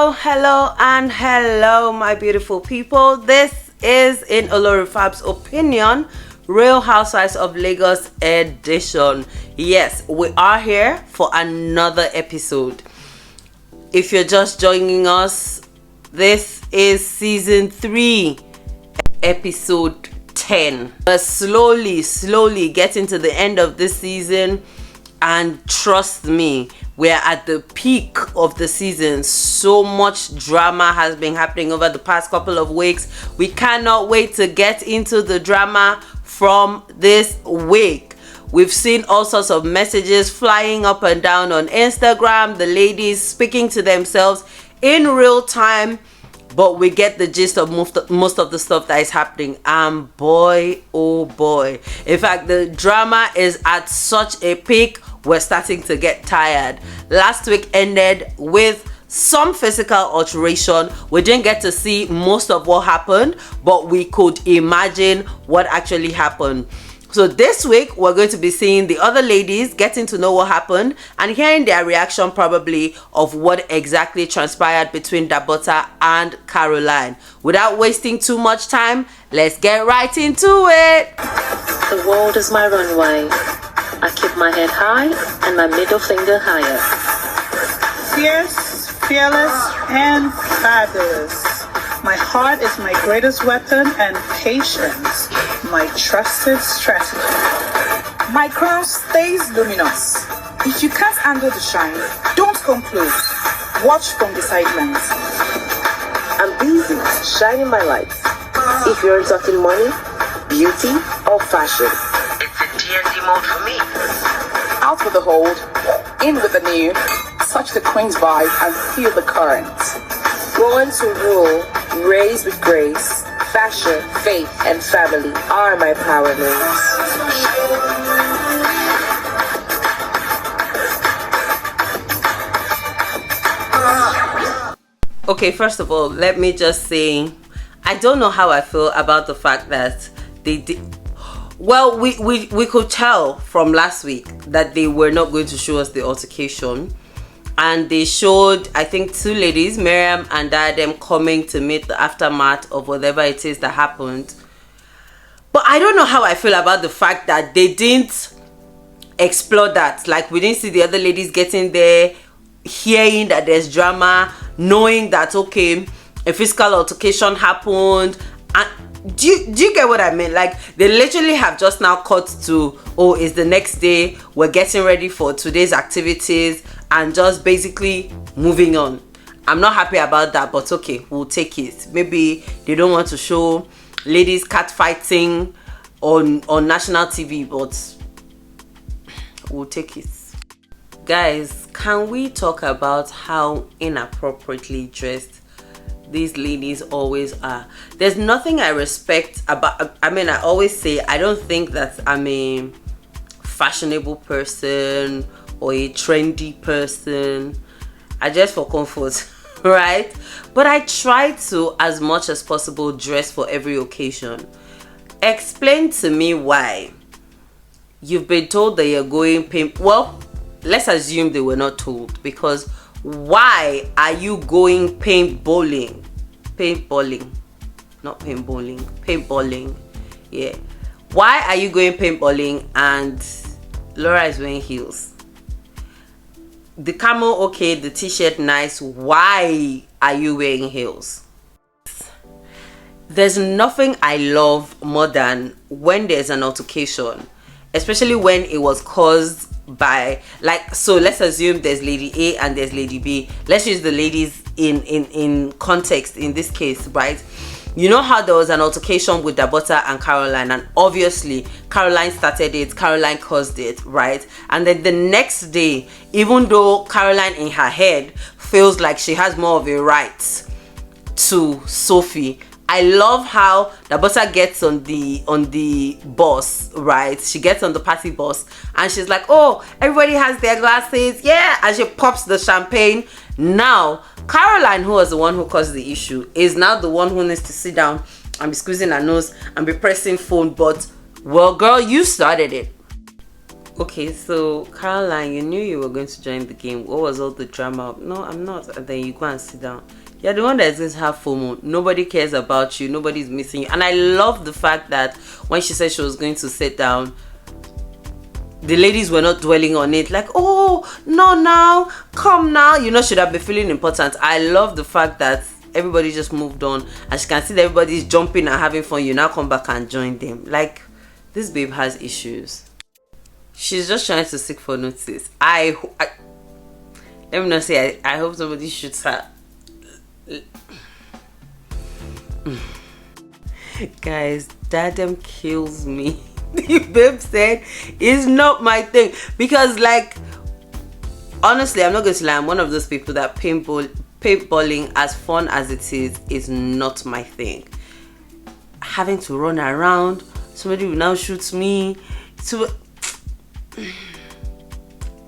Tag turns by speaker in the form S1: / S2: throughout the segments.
S1: Hello, my beautiful people. This is, in Olorifab's opinion, Real Housewives of Lagos edition. Yes, we are here for another episode. If you're just joining us, this is season 3, episode 10. We're slowly getting to the end of this season, and trust me, we're at the peak of the season. So much drama has been happening over the past couple of weeks. We cannot wait to get into the drama from this week. We've seen all sorts of messages flying up and down on Instagram, the ladies speaking to themselves in real time, but we get the gist of most of the stuff that is happening. And boy, oh boy, in fact, the drama is at such a peak, we're starting to get tired. Last week ended with some physical alteration. We didn't get to see most of what happened, but we could imagine what actually happened. So this week, we're going to be seeing the other ladies, getting to know what happened, and hearing their reaction probably of what exactly transpired between Dabota and Caroline. Without wasting too much time, let's get right into it.
S2: The world is my runway. I keep my head high and my middle finger higher.
S3: Fierce, fearless, and fabulous. My heart is my greatest weapon, and patience my trusted strategy. My crown stays luminous. If you can't handle the shine, don't come close. Watch from the sidelines.
S2: I'm busy shining my lights. If you're talking money, beauty, or fashion, it's a D&D mode for me.
S4: Out with the old, in with the new. Touch the queen's vibe and feel the current.
S2: Born to rule, raised with grace. Fashion, faith, and family are my power names.
S1: Okay, first of all, let me just say, I don't know how I feel about the fact that they did. Well, we could tell from last week that they were not going to show us the altercation. And they showed, I think, 2 ladies, Miriam and Diadem, coming to meet the aftermath of whatever it is that happened. But I don't know how I feel about the fact that they didn't explore that. Like, we didn't see the other ladies getting there, hearing that there's drama, knowing that, okay, a physical altercation happened. And do you get what I mean? Like, they literally have just now cut to, oh, it's the next day, we're getting ready for today's activities, and just basically moving on. I'm not happy about that, but okay, we'll take it. Maybe they don't want to show ladies catfighting on national TV, but we'll take it. Guys, can we talk about how inappropriately dressed these ladies always are? There's nothing I respect about, I mean, I always say I don't think that I'm a fashionable person or a trendy person. I dress for comfort, right? But I try to, as much as possible, dress for every occasion. Explain to me why you've been told that you're going paint. Well, let's assume they were not told, because why are you going paintballing? Paintballing, not paintballing, paintballing. Yeah. Why are you going paintballing and Laura is wearing heels? The camo, okay, the t-shirt, nice. Why are you wearing heels? There's nothing I love more than when there's an altercation, especially when it was caused by, like, so let's assume there's lady A and there's lady B. Let's use the ladies in context in this case, right? You know how there was an altercation with Dabota and Caroline, and obviously Caroline started it, Caroline caused it, right? And then the next day, even though Caroline in her head feels like she has more of a right to Sophie, I love how Dabota gets on the bus, right? She gets on the party bus and she's like, oh, everybody has their glasses, yeah, and she pops the champagne. Now Caroline, who was the one who caused the issue, is now the one who needs to sit down and be squeezing her nose and be pressing phone. But well, girl, you started it. Okay, so Caroline, you knew you were going to join the game. What was all the drama? No, I'm not. And then you go and sit down. You're the one that's going to have FOMO. Nobody cares about you. Nobody's missing you. And I love the fact that when she said she was going to sit down, the ladies were not dwelling on it. Like, oh, no, now, come now. You know, should have been feeling important. I love the fact that everybody just moved on. And she can see that everybody's jumping and having fun. You now come back and join them. Like, this babe has issues. She's just trying to seek for notice. I let me not say I hope somebody shoots her. Guys, Dadem kills me. The babe said it's not my thing. Because, like, honestly, I'm not going to lie, I'm one of those people that paintballing, as fun as it is not my thing. Having to run around, somebody will now shoot me.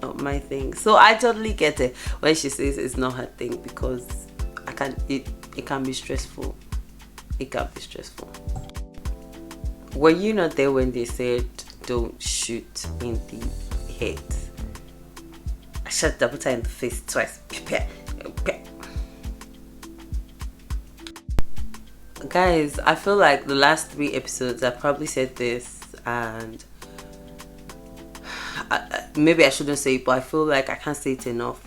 S1: Not my thing. So I totally get it when she says it's not her thing, because it can be stressful. It can be stressful. Were you not there when they said don't shoot in the head? I shot double time in the face twice. Guys, I feel like the last 3 episodes I probably said this, and maybe I shouldn't say it, but I feel like I can't say it enough.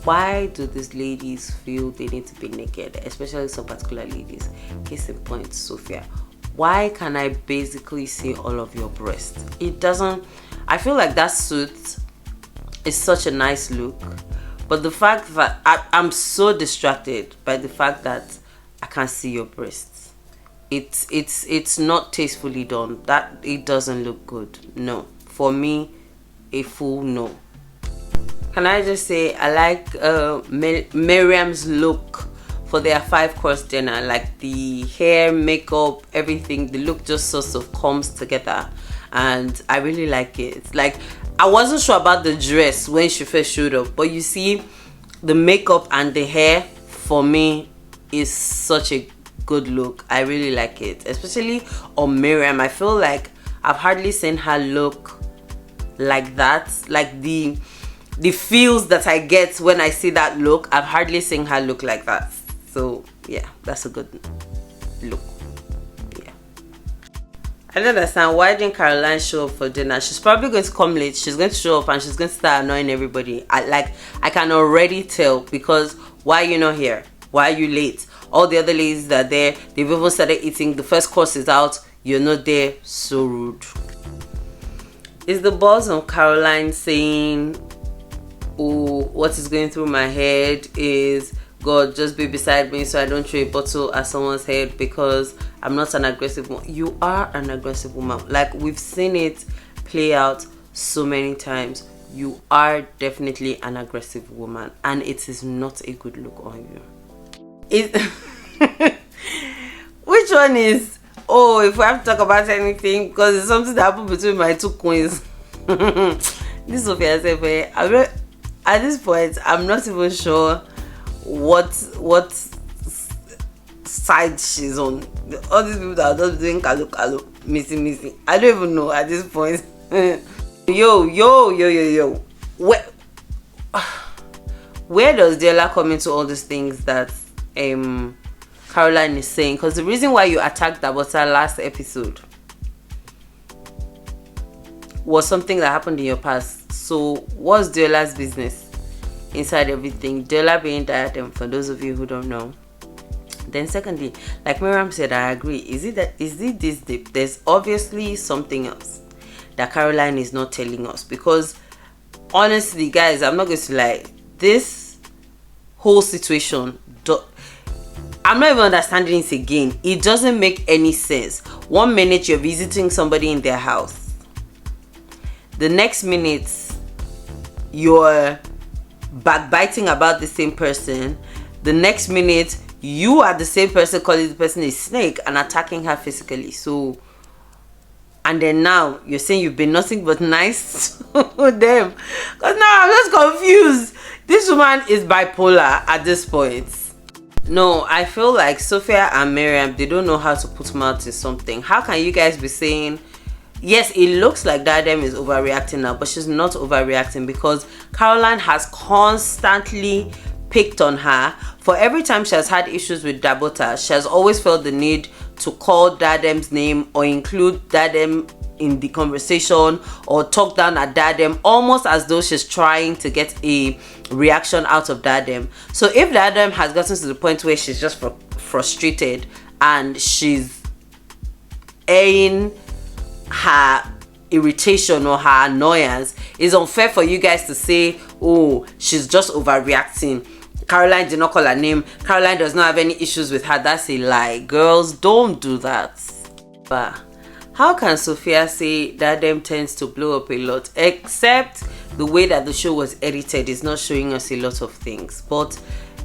S1: Why do these ladies feel they need to be naked, especially some particular ladies? Case in point, Sophia. Why can I basically see all of your breasts? It doesn't. I feel like that suit is such a nice look, but the fact that I'm so distracted by the fact that I can't see your breasts. It's not tastefully done. That it doesn't look good. No, for me, a full no. Can I just say I like Miriam's look for their 5-course dinner? Like the hair, makeup, everything, the look just sort of comes together, and I really like it. Like, I wasn't sure about the dress when she first showed up, but you see, the makeup and the hair for me is such a good look. I really like it, especially on Miriam. I feel like I've hardly seen her look like that. Like the feels that I get when I see that look, I've hardly seen her look like that. So yeah, that's a good look. Yeah, I don't understand, why didn't Caroline show up for dinner? She's probably going to come late. She's going to show up and she's going to start annoying everybody. I can already tell, because why are you not here? Why are you late? All the other ladies that are there, they've even started eating. The first course is out. You're not there. So rude. Is the boss on Caroline saying, oh, what is going through my head is, God, just be beside me so I don't throw a bottle at someone's head because I'm not an aggressive woman. You are an aggressive woman. Like, we've seen it play out so many times. You are definitely an aggressive woman, and it is not a good look on you. Which one is, oh, if we have to talk about anything, because it's something that happened between my 2 queens. This Sophia said, at this point, I'm not even sure what side she's on. All these people that are just doing kalu, missing. I don't even know at this point. Yo. Where does Della come into all these things that Caroline is saying? Because the reason why you attacked Dabota last episode was something that happened in your past. So what's Della's business inside everything? Della being diadem, for those of you who don't know. Then secondly, like Miriam said, I agree. Is it this deep? There's obviously something else that Caroline is not telling us, because honestly, guys, I'm not going to lie, this whole situation, I'm not even understanding it again. It doesn't make any sense. 1 minute you're visiting somebody in their house, the next minute you're backbiting about the same person, the next minute you are the same person calling the person a snake and attacking her physically. So, and then now you're saying you've been nothing but nice to them. Because now I'm just confused. This woman is bipolar at this point. No, I feel like Sophia and Miriam, they don't know how to put mouth to something. How can you guys be saying yes, it looks like Diadem is overreacting now, but she's not overreacting, because Caroline has constantly picked on her. For every time she has had issues with Dabota, she has always felt the need to call Diadem's name or include Diadem in the conversation or talk down at Diadem, almost as though she's trying to get a reaction out of Diadem. So if Diadem has gotten to the point where she's just frustrated and she's airing her irritation or her annoyance, it's unfair for you guys to say, oh, she's just overreacting, Caroline did not call her name, Caroline does not have any issues with her. That's a lie. Girls, don't do that. But how can Sophia say Diadem tends to blow up a lot? Except the way that the show was edited is not showing us a lot of things. But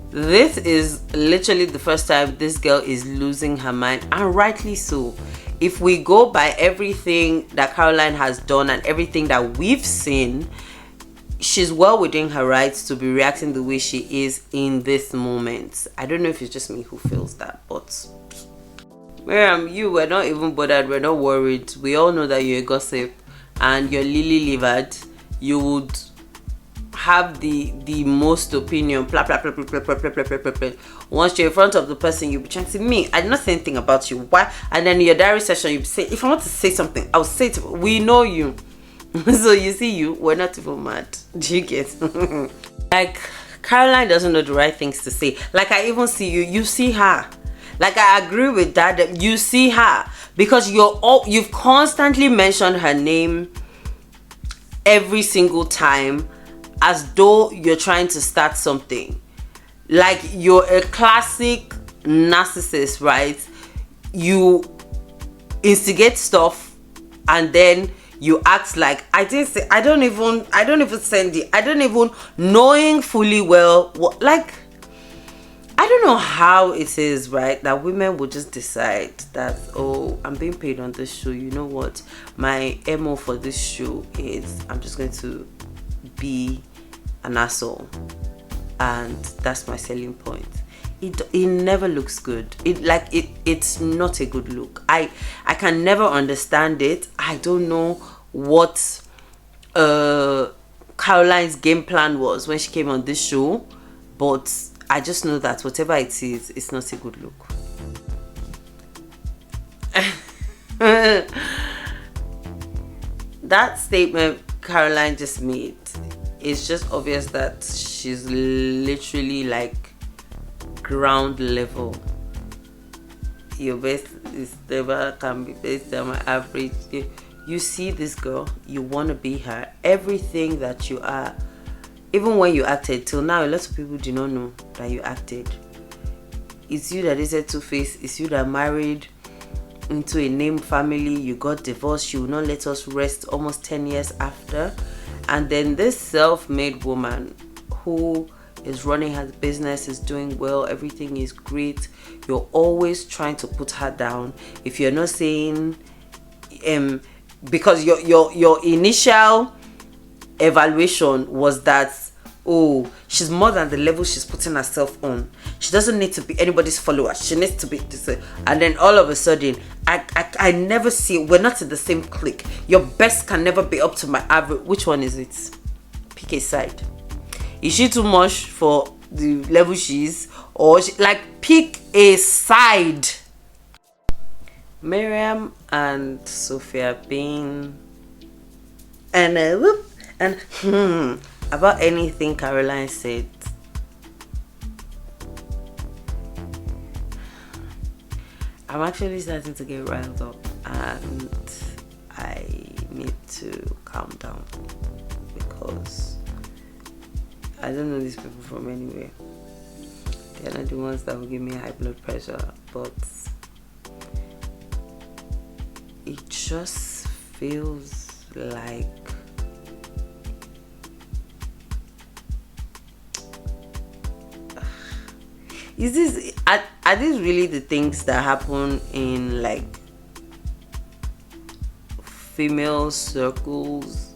S1: this is literally the first time this girl is losing her mind, and rightly so. If we go by everything that Caroline has done and everything that we've seen, she's well within her rights to be reacting the way she is in this moment. I don't know if it's just me who feels that, but Miriam, you were not even bothered. We're not worried. We all know that you're a gossip and you're lily-livered. You would have the most opinion. Blah, blah, blah, blah, blah, blah, blah, blah, blah, blah. Once you're in front of the person, you'll be trying to say, me, I did not say anything about you. Why? And then in your diary session, you'll say, if I want to say something, I'll say it. We know you. So you see, we're not even mad. Do you get? Like, Caroline doesn't know the right things to say. Like, I even see you see her. Like, I agree with that. You see her because you've constantly mentioned her name every single time, as though you're trying to start something. Like, you're a classic narcissist, right? You instigate stuff and then you act like I didn't say. I don't even send it. I don't even knowing fully well what, like, I don't know how it is, right, that women would just decide that, oh, I'm being paid on this show. You know what? My MO for this show is I'm just going to be an asshole. And that's my selling point. It never looks good. It's not a good look. I can never understand it. I don't know what Caroline's game plan was when she came on this show, but I just know that whatever it is, it's not a good look. That statement Caroline just made, it's just obvious that she's literally like ground level. Your best is never can be based on my average. You see this girl, you want to be her. Everything that you are, even when you acted, till now a lot of people do not know that you acted. It's you that is a two-face. It's you that married into a named family. You got divorced. You will not let us rest almost 10 years after. And then this self-made woman who is running her business, is doing well, everything is great. You're always trying to put her down. If you're not saying because your initial evaluation was that, oh, she's more than the level she's putting herself on. She doesn't need to be anybody's follower. She needs to be this. And then all of a sudden, I never see, we're not in the same clique. Your best can never be up to my average. Which one is it? Pick a side. Is she too much for the level she is? Or pick a side. Miriam and Sophia being about anything Caroline said. I'm actually starting to get riled up and I need to calm down because I don't know these people from anywhere. They're not the ones that will give me high blood pressure, but it just feels like are these really the things that happen in like female circles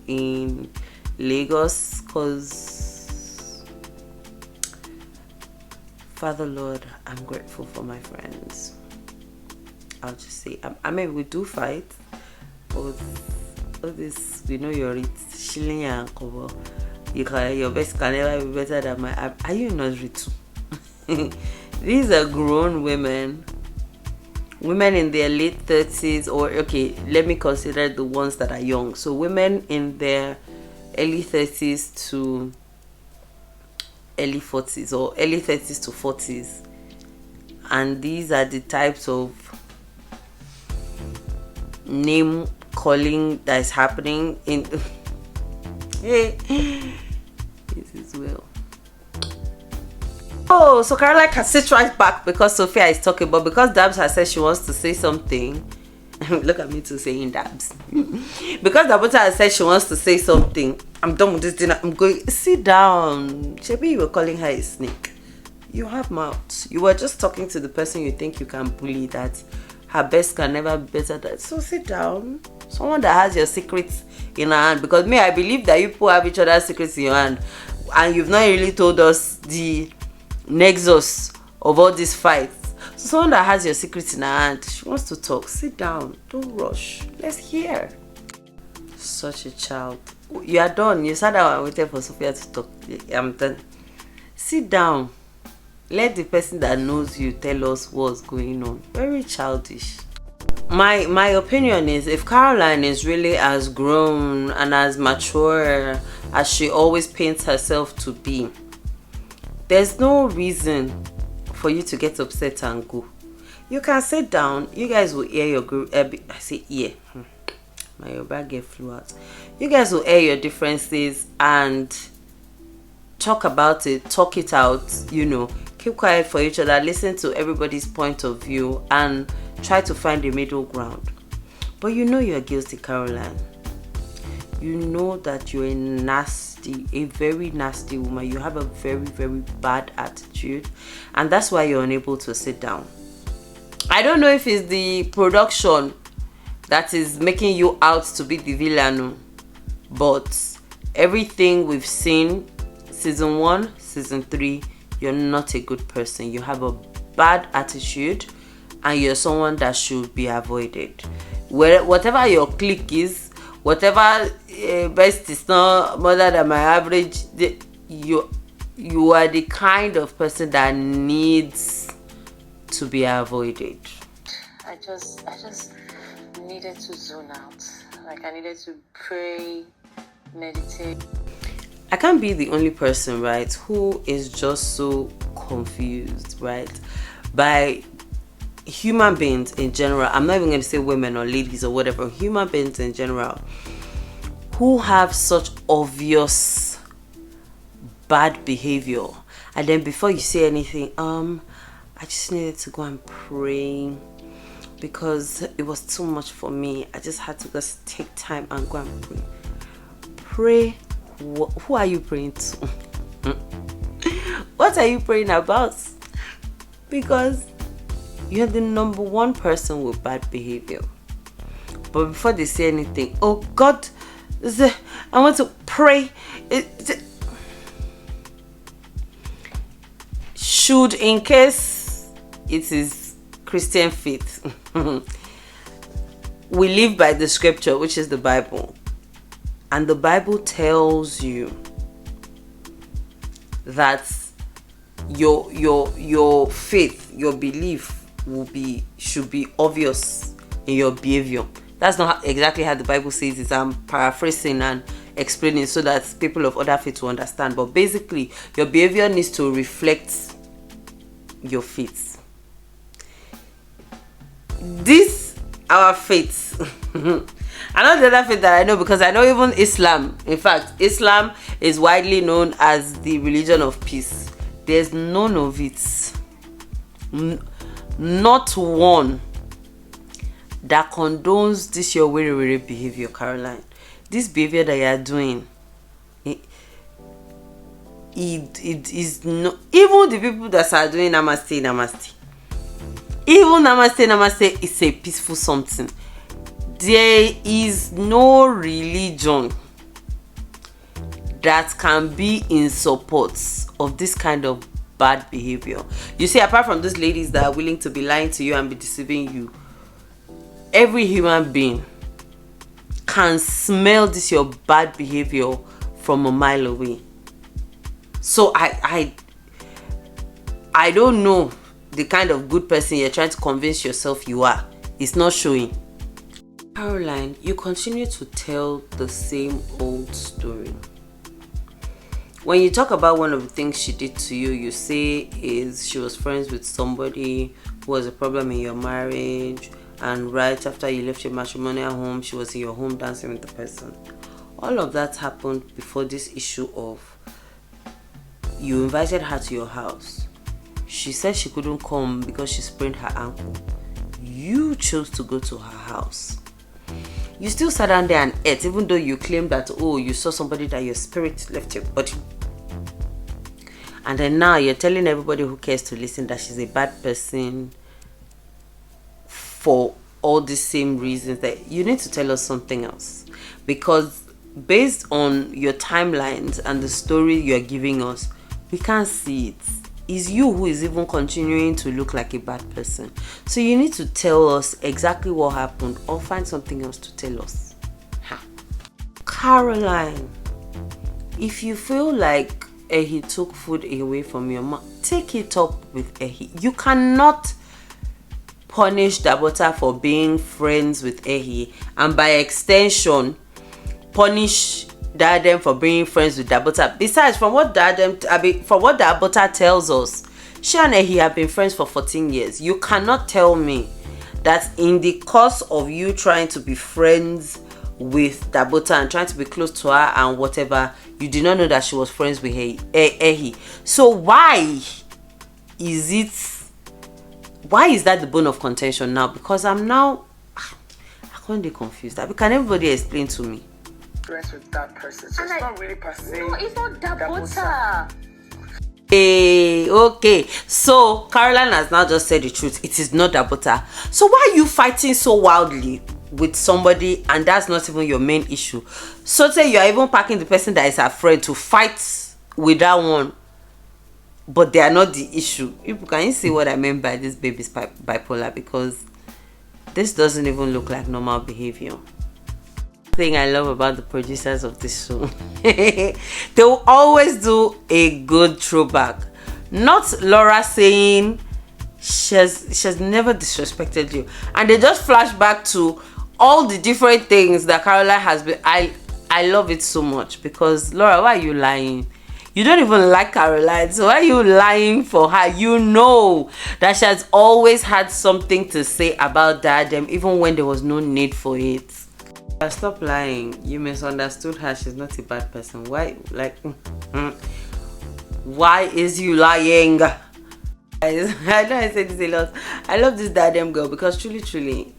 S1: in Lagos? Because Father Lord, I'm grateful for my friends. I'll just say, I mean, we do fight, But all this, we know you're it, shilling and cover. Your best can never be better than my app. Are you not too? These are grown women in their late 30s, or okay, let me consider the ones that are young. So women in their early 30s to early 40s, or early 30s to 40s, and these are the types of name calling that is happening in hey, this is well. Oh, so Caroline can sit right back because Sophia is talking, but because Dabs has said she wants to say something. Look at me too saying Dabs. Because Dabota has said she wants to say something, I'm done with this dinner. I'm going. Sit down. Maybe you were calling her a snake. You have mouth. You were just talking to the person you think you can bully, that her best can never be better than. So sit down. Someone that has your secrets in her hand. Because me, I believe that you people have each other's secrets in your hand, and you've not really told us the nexus of all these fights. So someone that has your secrets in her hand, she wants to talk. Sit down. Don't rush. Let's hear. Such a child. You are done. You sat down and waited for Sophia to talk. I'm done. Sit down. Let the person that knows you tell us what's going on. Very childish. My opinion is, if Caroline is really as grown and as mature as she always paints herself to be, there's no reason for you to get upset and go. You can sit down. You guys will air your I say yeah. My Yoruba get flew out. You guys will air your differences and talk about it, talk it out, you know, keep quiet for each other, listen to everybody's point of view and try to find a middle ground. But you know you're guilty, Caroline. You know that you're a very nasty woman. You have a very, very bad attitude, and that's why you're unable to sit down. I don't know if it's the production that is making you out to be the villain, but everything we've seen, season 1, season 3, you're not a good person. You have a bad attitude, and you're someone that should be avoided. Whatever your clique is, whatever best is not more than my average, you are the kind of person that needs to be avoided.
S5: I just needed to zone out. Like, I needed to pray, meditate.
S1: I can't be the only person, right, who is just so confused, right, by human beings in general. I'm not even going to say women or ladies or whatever. Human beings in general who have such obvious bad behavior, and then before you say anything, I just needed to go and pray because it was too much for me. I just had to just take time and go and pray. Pray. Who are you praying to? What are you praying about? Because you're the number one person with bad behavior. But before they say anything, oh God, I want to pray. Should, in case it is Christian faith, we live by the scripture, which is the Bible. And the Bible tells you that your faith, your belief should be obvious in your behavior. That's not exactly how the Bible says it. I'm paraphrasing and explaining so that people of other faiths will understand. But basically, your behavior needs to reflect your faith. This our faith. Another other faith that I know, because I know even Islam. In fact, Islam is widely known as the religion of peace. There's none of it, not one, that condones this your weary behavior, Caroline. This behavior that you are doing, it is not. Even the people that are doing namaste, even namaste is a peaceful something. There is no religion that can be in support of this kind of bad behavior. You see, apart from those ladies that are willing to be lying to you and be deceiving you, every human being can smell this your bad behavior from a mile away. So I don't know the kind of good person you're trying to convince yourself you are. It's not showing. Caroline, you continue to tell the same old story. When you talk about one of the things she did to you, you say is she was friends with somebody who was a problem in your marriage, and right after you left your matrimonial home, she was in your home dancing with the person. All of that happened before this issue of you invited her to your house. She said she couldn't come because she sprained her ankle. You chose to go to her house. You still sat down there and ate, even though you claimed that, oh, you saw somebody that your spirit left your body. And then now you're telling everybody who cares to listen that she's a bad person for all the same reasons. That you need to tell us something else. Because based on your timelines and the story you're giving us, we can't see it. It's you who is even continuing to look like a bad person. So you need to tell us exactly what happened, or find something else to tell us. Caroline, if you feel like Ehi took food away from your mom, take it up with Ehi. You cannot punish Dabota for being friends with Ehi, and by extension punish Dadem for being friends with Dabota. Besides, from what Dabota tells us, she and Ehi have been friends for 14 years. You cannot tell me that in the course of you trying to be friends with Dabota and trying to be close to her and whatever, you did not know that she was friends with Ehi. So why is that the bone of contention now? Because I can't be confused. Can everybody explain to me?
S4: Friends with that person. So it's not really per se.
S5: No, it's not Dabota.
S1: Okay, so Caroline has now just said the truth. It is not Dabota. So why are you fighting so wildly with somebody and that's not even your main issue? So say you are even packing the person that is her friend to fight with that one, but they are not the issue. Can you see what I meant by this baby's bipolar? Because this doesn't even look like normal behavior. Thing I love about the producers of this show, they will always do a good throwback. Not Laura saying she has never disrespected you, and they just flash back to all the different things that Caroline has been. I love it so much, because Laura, why are you lying? You don't even like Caroline, so why are you lying for her? You know that she has always had something to say about Dadem, even when there was no need for it. Stop lying. You misunderstood her. She's not a bad person. Why? Why is you lying? I know I say this a lot. I love this Dadem girl, because truly,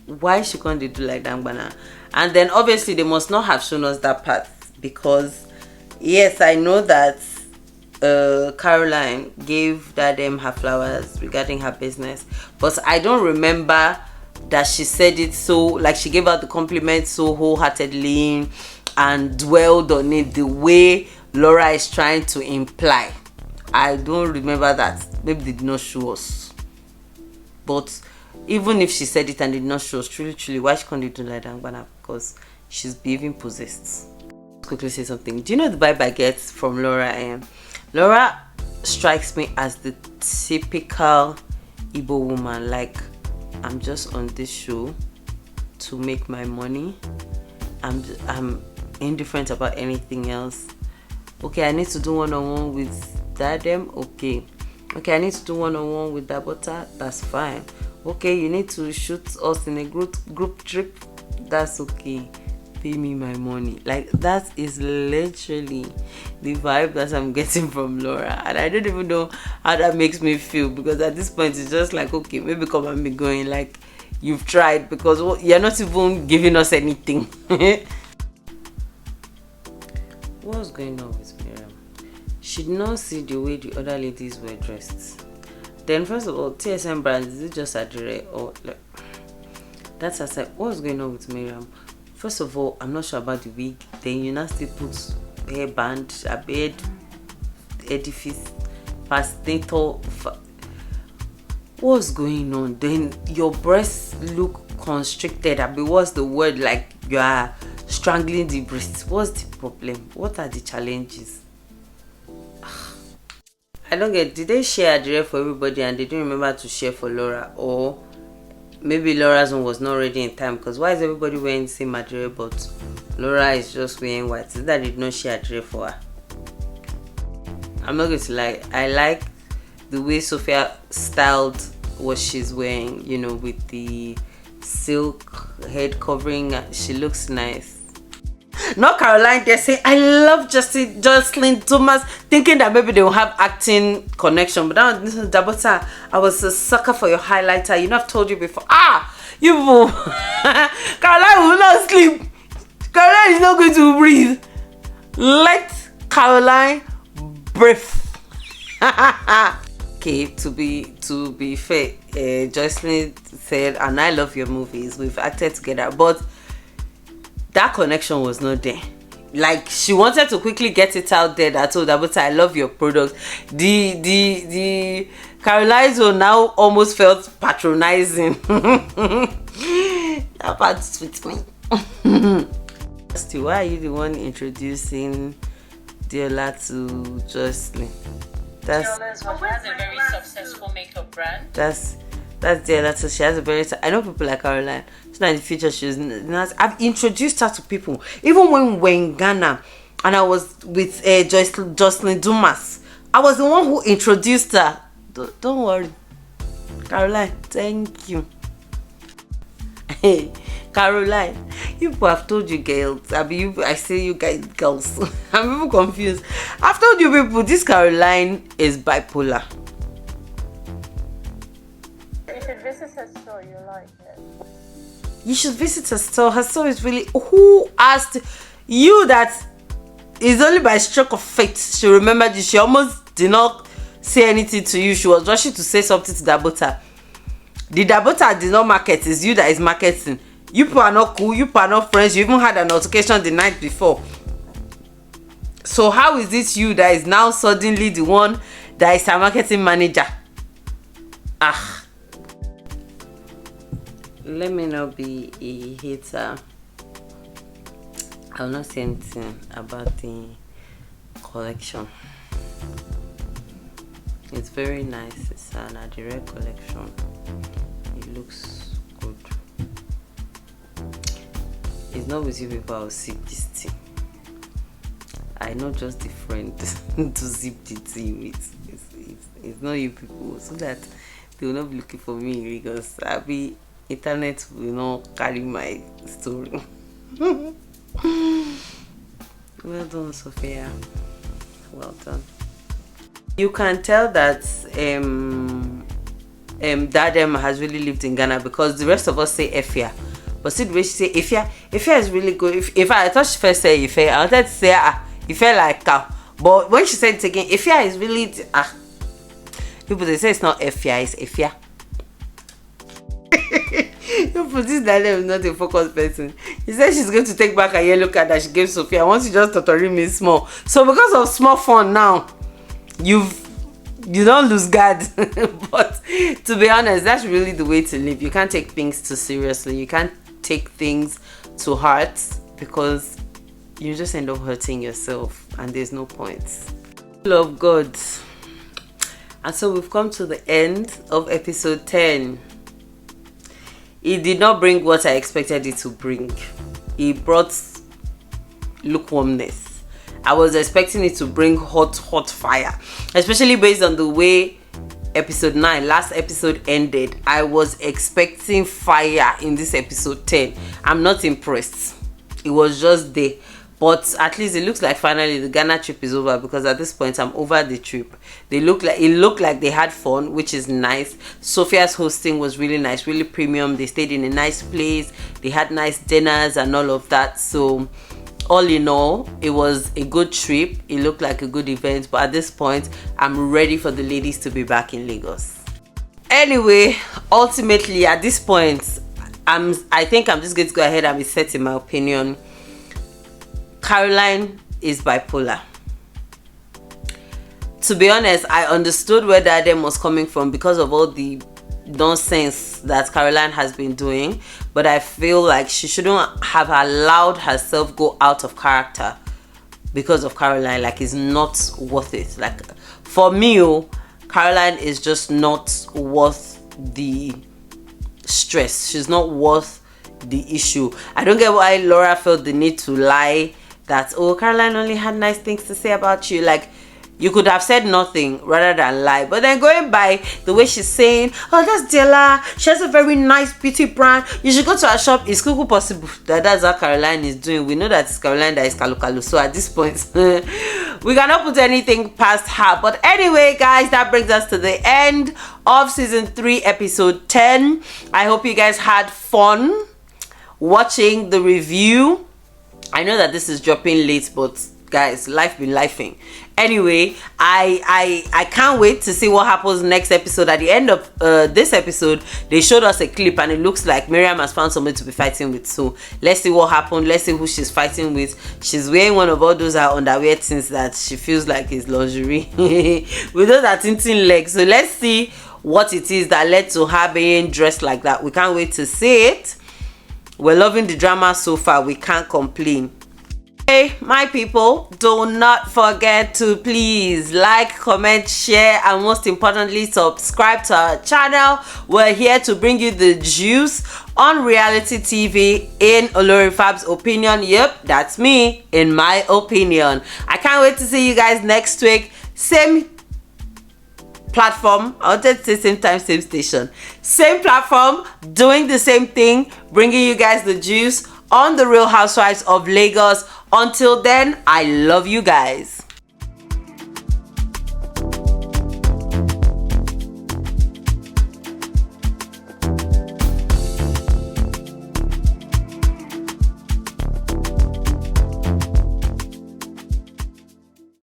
S1: why she can't do like that? And then obviously they must not have shown us that part, because yes, I know that Caroline gave Dadem her flowers regarding her business, but I don't remember that she said it so, like she gave out the compliment so wholeheartedly and dwelled on it the way Laura is trying to imply. I don't remember that. Maybe they did not show us. But even if she said it and did not show us, truly, why she can't do like that? Because she's behaving possessed. Quickly say something. Do you know the vibe I get from Laura? Laura strikes me as the typical Igbo woman. Like, I'm just on this show to make my money. I'm indifferent about anything else. Okay, I need to do one-on-one with Dadem. Okay, I need to do one-on-one with Dabota. That's fine. Okay, you need to shoot us in a group trip. That's okay. Pay me my money. Like, that is literally the vibe that I'm getting from Laura, and I don't even know how that makes me feel, because at this point it's just like, okay, maybe come and be going, like, you've tried, because you're not even giving us anything. What's going on with Miriam? She did not see the way the other ladies were dressed. Then first of all, TSM brand, is it just Adire or like, that's aside. What's going on with Miriam? First of all, I'm not sure about the wig. Then you now still put hairband, a bed, edifice, fascinator. what's going on? Then your breasts look constricted. I mean, what's the word? Like you are strangling the breast. What's the problem? What are the challenges? I don't get. Did they share Adire for everybody and they didn't remember to share for Laura, or maybe Laura's one was not ready in time? Because why is everybody wearing the same Adire but Laura is just wearing white? Is that they did not share Adire for her? I'm not going to lie. I like the way Sophia styled what she's wearing. You know, with the silk head covering. She looks nice. Not Caroline, they say I love Jocelyn Thomas, thinking that maybe they will have acting connection, but now this is Dabota. I was a sucker for your highlighter. You know, I've told you before. You Caroline will not sleep. Caroline is not going to breathe. Let Caroline breathe. Okay, to be fair, Jocelyn said, and I love your movies. We've acted together, but that connection was not there. Like, she wanted to quickly get it out there that told her, but I love your product. The Caroline's one now almost felt patronizing. That part sweet me. Still, why are you the one introducing Diola to Jocelyn?
S5: She has a very successful makeup brand.
S1: That's Diola. So she has a very. I know people like Caroline. So in the future, she's not. I've introduced her to people. Even when we were in Ghana, and I was with Jocelyn Dumas, I was the one who introduced her. Don't worry, Caroline. Thank you. Hey, Caroline, you people have told you girls. I say you guys girls. I'm even confused. I've told you people this Caroline is bipolar.
S5: You should visit her store. You like it.
S1: You should visit her store. Her store is really. Who asked you that? It's only by stroke of fate she remembered you. She almost did not say anything to you. She was rushing to say something to Dabota. The Dabota did not market. It's you that is marketing. You people are not cool. You people are not friends. You even had an altercation the night before. So how is it you that is now suddenly the one that is a marketing manager? Let me not be a hater. I'll not say anything about the collection. It's very nice. It's an Adire collection. It looks good. It's not with you people I'll zip this thing. I know just the friend to zip the tea with. It's not you people, so that they will not be looking for me, because I'll be internet will not carry my story. Well done, Sophia. Well done. You can tell that Dadem has really lived in Ghana, because the rest of us say Efia. But see the way she say Efia is really good. If I thought she first said Efia, I wanted to say Efia like cow. But when she said it again, Efia is really people they say it's not Efia, it's Efia. You put this Daniel is not a focused person. He said she's going to take back a yellow card that she gave Sophia. I want you just to me small. So because of small fun now, you don't lose guard. But to be honest, that's really the way to live. You can't take things too seriously. You can't take things to heart, because you just end up hurting yourself, and there's no point. Love God. And so we've come to the end of episode 10. It did not bring what I expected it to bring. It brought lukewarmness. I was expecting it to bring hot fire, especially based on the way episode 9, last episode, ended. I was expecting fire in this episode 10. I'm not impressed. It was just there. But at least it looks like finally the Ghana trip is over, because at this point I'm over the trip. It looked like they had fun, which is nice. Sophia's hosting was really nice, really premium. They stayed in a nice place. They had nice dinners and all of that. So all in all, it was a good trip. It looked like a good event. But at this point, I'm ready for the ladies to be back in Lagos. Anyway, ultimately at this point, I think I'm just going to go ahead and be set in my opinion. Caroline is bipolar. To be honest, I understood where Dadem was coming from because of all the nonsense that Caroline has been doing, but I feel like she shouldn't have allowed herself go out of character because of Caroline. Like, it's not worth it. Like, for me, Caroline is just not worth the stress. She's not worth the issue. I don't get why Laura felt the need to lie that, oh, Caroline only had nice things to say about you. Like, you could have said nothing rather than lie. But then going by the way she's saying, oh, that's Della, she has a very nice beauty brand, you should go to her shop, it's cool possible that that's how Caroline is doing. We know that it's Caroline that is kalu. So at this point we cannot put anything past her. But anyway, guys, that brings us to the end of season 3 episode 10. I hope you guys had fun watching the review. I know that this is dropping late, but guys, life been lifing. Anyway, I can't wait to see what happens next episode. At the end of this episode, they showed us a clip and it looks like Miriam has found somebody to be fighting with. So let's see what happened. Let's see who she's fighting with. She's wearing one of all those underwear things that she feels like is luxury with those are tinting legs. So let's see what it is that led to her being dressed like that. We can't wait to see it. We're loving the drama so far. We can't complain. Hey, my people, do not forget to please like, comment, share, and most importantly, subscribe to our channel. We're here to bring you the juice on reality TV in Olori Fab's opinion. Yep, that's me, in my opinion. I can't wait to see you guys next week. Same platform, I wanted to say same time, same station, same platform, doing the same thing, bringing you guys the juice on the Real Housewives of Lagos. Until then, I love you guys.